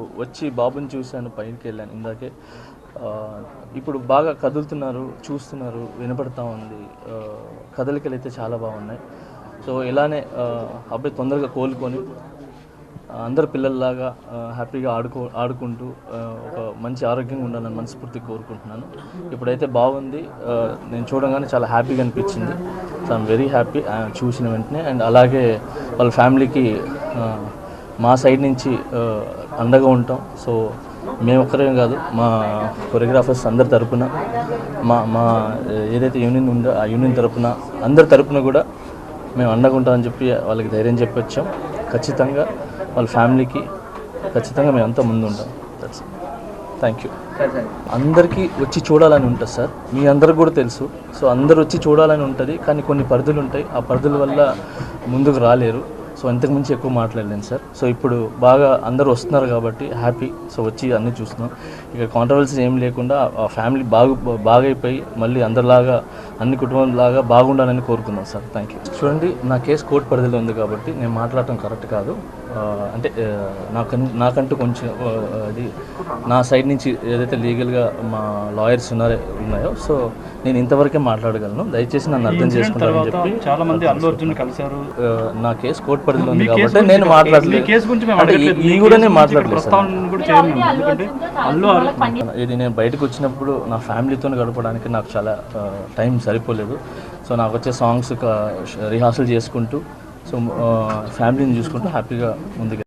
వచ్చి బాబుని చూశాను, పైకి వెళ్ళాను ఇందాకే. ఇప్పుడు బాగా కదులుతున్నారు, చూస్తున్నారు, వినపడతా ఉంది. కదలికలు అయితే చాలా బాగున్నాయి. సో ఇలానే అబ్బాయి తొందరగా కోలుకొని అందరు పిల్లల్లాగా హ్యాపీగా ఆడుకుంటూ ఒక మంచి ఆరోగ్యంగా ఉండాలని మనస్ఫూర్తిగా కోరుకుంటున్నాను. ఇప్పుడైతే బాగుంది. నేను చూడగానే చాలా హ్యాపీగా అనిపించింది. సో ఐఎమ్ వెరీ హ్యాపీ చూసిన వెంటనే. అండ్ అలాగే వాళ్ళ ఫ్యామిలీకి మా సైడ్ నుంచి అండగా ఉంటాం. సో మేము ఒక్కరేం కాదు, మా కొరియోగ్రాఫర్స్ అందరి తరపున, మా ఏదైతే యూనియన్ ఉందో ఆ యూనియన్ తరపున, అందరి తరపున కూడా మేము అండగా ఉంటామని చెప్పి వాళ్ళకి ధైర్యం చెప్పి వచ్చాం. ఖచ్చితంగా వాళ్ళ ఫ్యామిలీకి ఖచ్చితంగా మేము అంతా ముందు ఉంటాం. That's thank you. అందరికీ వచ్చి చూడాలని ఉంటుంది సార్, మీ అందరికి కూడా తెలుసు. సో అందరు వచ్చి చూడాలని ఉంటుంది, కానీ కొన్ని పరిధులు ఉంటాయి. ఆ పరిధుల వల్ల ముందుకు రాలేరు. సో ఇంతకుమించి ఎక్కువ మాట్లాడలేను సార్. సో ఇప్పుడు బాగా అందరూ వస్తున్నారు కాబట్టి హ్యాపీ. సో వచ్చి అన్నీ చూస్తున్నాం. ఇక కాంట్రవర్సీ ఏం లేకుండా ఆ ఫ్యామిలీ బాగా అయిపోయి మళ్ళీ అందరిలాగా అన్ని కుటుంబంలాగా బాగుండాలని కోరుకుందాం సార్. Thank you. చూడండి, నా కేసు కోర్టు పరిధిలో ఉంది కాబట్టి నేను మాట్లాడటం కరెక్ట్ కాదు. అంటే నాకంటూ కొంచెం అది నా సైడ్ నుంచి ఏదైతే లీగల్గా మా లాయర్స్ ఉన్నాయో సో నేను ఇంతవరకే మాట్లాడగలను. దయచేసి నన్ను అర్థం చేసుకుంటారని చెప్పి. చాలా మంది అల్లు అర్జున్ కలిశారు. నా కేసు కోర్టు పరిధిలో ఉంది కాబట్టి నేను మాట్లాడలేదు. ఈ కూడా నేను మాట్లాడలేదు సార్. ఇది నేను బయటకు వచ్చినప్పుడు నా ఫ్యామిలీతో గడపడానికి నాకు చాలా టైం సరిపోలేదు. సో నాకు వచ్చే సాంగ్స్ రిహార్సల్ చేసుకుంటూ, సో ఫ్యామిలీని చూసుకుంటూ హ్యాపీగా ముందుకు